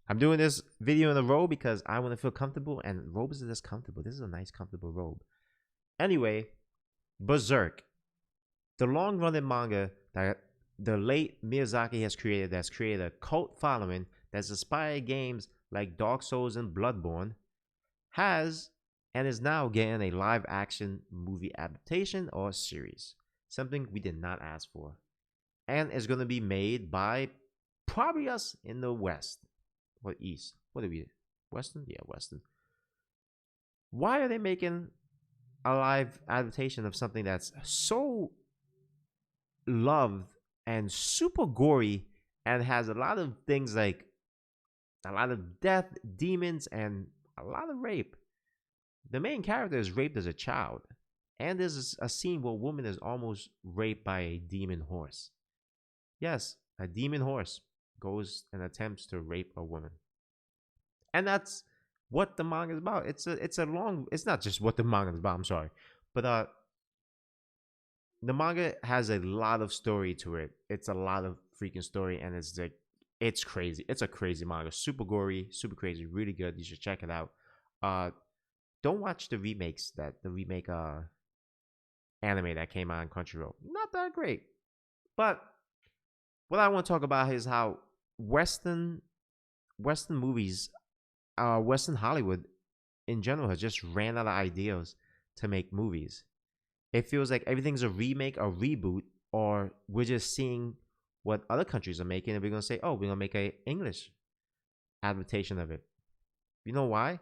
I'm doing this video in a robe because I want to feel comfortable, and robes are just comfortable. This is a nice, comfortable robe. Anyway, Berserk, the long running manga that the late Miyazaki has created, that's created a cult following, that's inspired games like Dark Souls and Bloodborne, has and is now getting a live action movie adaptation or series. Something we did not ask for. And is going to be made by probably us in the West or East. What are we? Western? Yeah, Western. Why are they making a live adaptation of something that's so loved and super gory and has a lot of things like a lot of death, demons, and a lot of rape? The main character is raped as a child, and there's a scene where a woman is almost raped by a demon horse. Yes, a demon horse goes and attempts to rape a woman. And that's what the manga is about. It's not just what the manga is about, I'm sorry. But the manga has a lot of story to it. It's a lot of freaking story, and it's crazy. It's a crazy manga. Super gory, super crazy, really good. You should check it out. Don't watch the remakes the remake anime that came out on Crunchyroll. Not that great. But what I want to talk about is how Western movies, Western Hollywood in general has just ran out of ideas to make movies. It feels like everything's a remake, a reboot, or we're just seeing what other countries are making, and we're gonna say, "Oh, we're gonna make a English adaptation of it." You know why?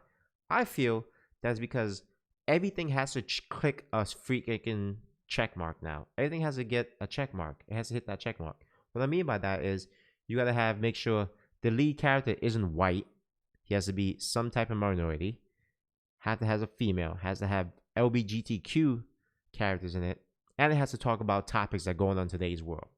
I feel that's because everything has to click a freaking check mark now. Everything has to get a check mark. It has to hit that check mark. What I mean by that is you gotta make sure the lead character isn't white. He has to be some type of minority. Has to have a female. Has to have LGBTQ characters in it, and it has to talk about topics that go on in today's world.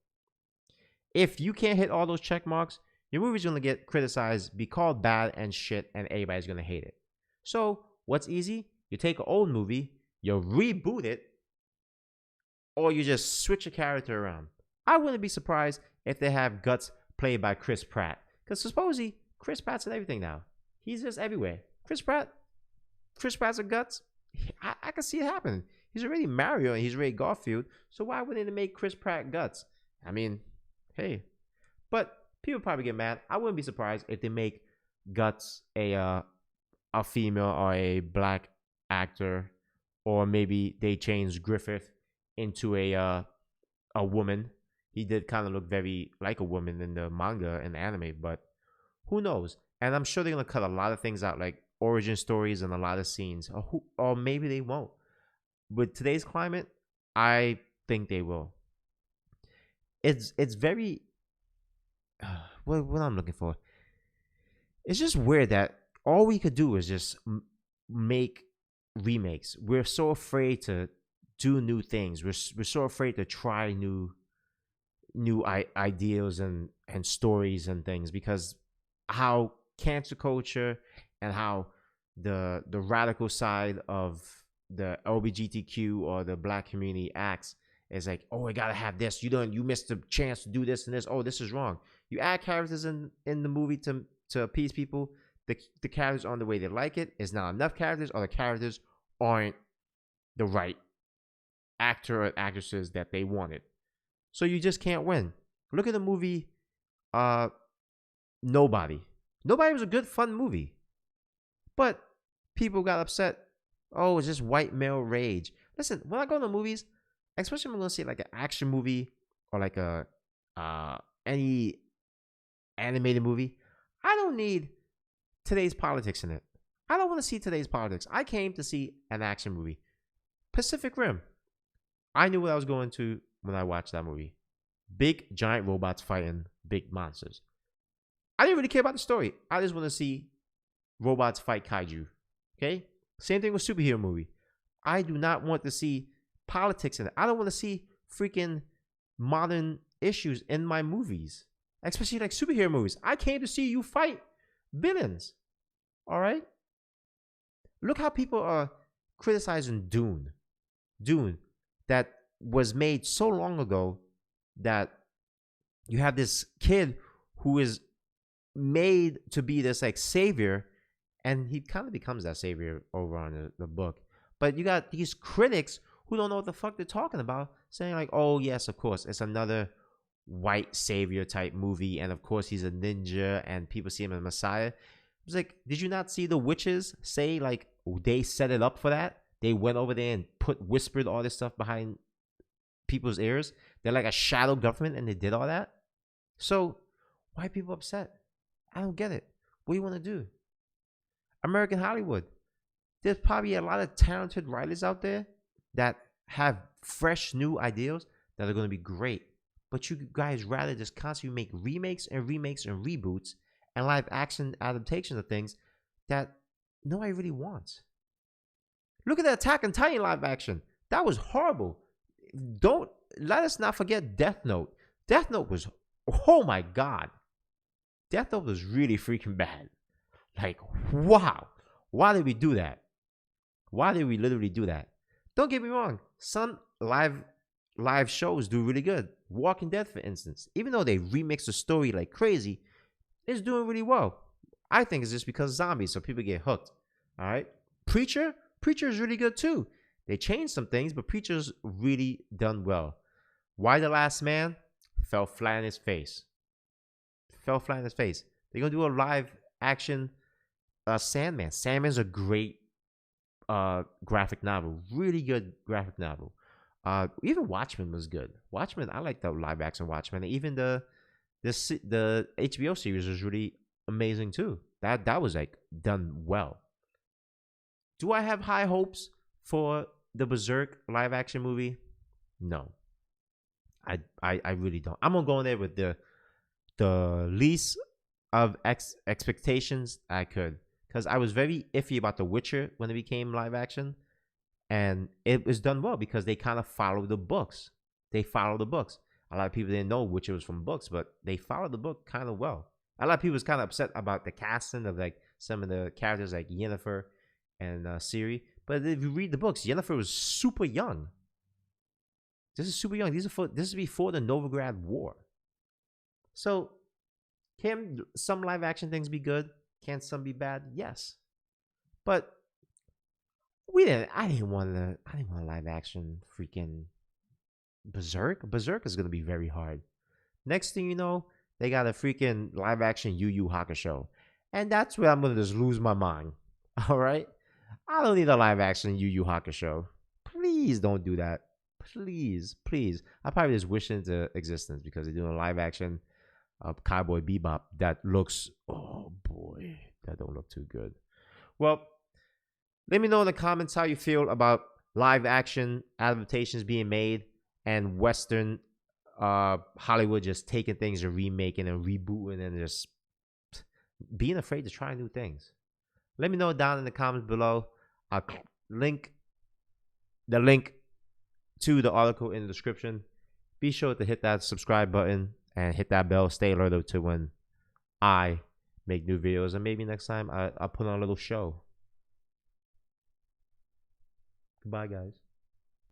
If you can't hit all those check marks, your movie's gonna get criticized, be called bad and shit, and everybody's gonna hate it. So what's easy? You take an old movie, you reboot it, or you just switch a character around. I wouldn't be surprised if they have Guts played by Chris Pratt, because supposedly Chris Pratt's in everything now. He's just everywhere. Chris Pratt's a Guts. I can see it happening. He's already Mario and he's already Garfield, so why wouldn't they make Chris Pratt Guts? I mean, hey, but people probably get mad. I wouldn't be surprised if they make Guts a female or a black actor, or maybe they change Griffith into a woman. He did kind of look very like a woman in the manga and the anime, but who knows? And I'm sure they're gonna cut a lot of things out, like origin stories and a lot of scenes, or maybe they won't. With today's climate, I think they will. It's very what I'm looking for. It's just weird that all we could do is just make remakes. We're so afraid to do new things. We're so afraid to try new ideas and stories and things, because how cancer culture and how the radical side of the LGBTQ or the black community acts is like, oh, I gotta have this. You missed the chance to do this and this. Oh, this is wrong. You add characters in the movie to appease people. The characters aren't the way they like it. It's not enough characters, or the characters aren't the right actor or actresses that they wanted. So you just can't win. Look at the movie Nobody. Nobody was a good, fun movie. But people got upset. Oh, it's just white male rage. Listen, when I go to movies, especially when I'm going to see like an action movie or like a any animated movie, I don't need today's politics in it. I don't want to see today's politics. I came to see an action movie. Pacific Rim. I knew what I was going to when I watched that movie. Big giant robots fighting big monsters. I didn't really care about the story. I just want to see robots fight kaiju. Okay? Same thing with superhero movie. I do not want to see politics in it. I don't want to see freaking modern issues in my movies, especially like superhero movies. I came to see you fight villains. All right? Look how people are criticizing Dune. Dune, that was made so long ago that you have this kid who is made to be this like savior, and he kind of becomes that savior over on the book. But you got these critics who don't know what the fuck they're talking about, saying like, "Oh yes, of course, it's another white savior type movie, and of course he's a ninja, and people see him as a messiah." It's like, did you not see the witches say like they set it up for that? They went over there and whispered all this stuff behind people's ears. They're like a shadow government, and they did all that. So why are people upset? I don't get it. What do you want to do? American Hollywood. There's probably a lot of talented writers out there that have fresh new ideas that are going to be great. But you guys rather just constantly make remakes and remakes and reboots and live action adaptations of things that nobody really wants. Look at the Attack on Titan live action. That was horrible. Don't let us not forget Death Note. Death Note was, oh my God. Death Note was really freaking bad. Like, wow. Why did we do that? Why did we literally do that? Don't get me wrong. Some live shows do really good. Walking Dead, for instance, even though they remix the story like crazy, it's doing really well. I think it's just because zombies, so people get hooked. All right. Preacher is really good too. They changed some things, but Preacher's really done well. Why the Last Man? Fell flat in his face. They're gonna do a live action Sandman. Sandman's a great graphic novel. Really good graphic novel. Even Watchmen was good. Watchmen, I like the live action Watchmen. Even the HBO series was really amazing too. That was like done well. Do I have high hopes for the Berserk live action movie? No. I really don't. I'm gonna go in there with the least of expectations I could, because I was very iffy about The Witcher when it became live action, and it was done well because they kind of followed the books. A lot of people didn't know Witcher was from books, but they followed the book kind of well. A lot of people was kind of upset about the casting of like some of the characters like Yennefer and Ciri, but if you read the books, Yennefer was super young. This is super young. This is before the Novigrad War. So, can some live action things be good? Can some be bad? Yes, but I didn't want a live action freaking Berserk. Berserk is gonna be very hard. Next thing you know, they got a freaking live action Yu Yu Hakusho, and that's where I'm gonna just lose my mind. All right, I don't need a live action Yu Yu Hakusho. Please don't do that. Please. I probably just wish it into existence because they're doing a live action Cowboy Bebop that looks, oh boy, that don't look too good. Well, let me know in the comments how you feel about live action adaptations being made and Western Hollywood just taking things and remaking and rebooting and just being afraid to try new things. Let me know down in the comments below. I'll link to the article in the description. Be sure to hit that subscribe button and hit that bell. Stay alerted to when I make new videos, and maybe next time I'll put on a little show. Goodbye, guys.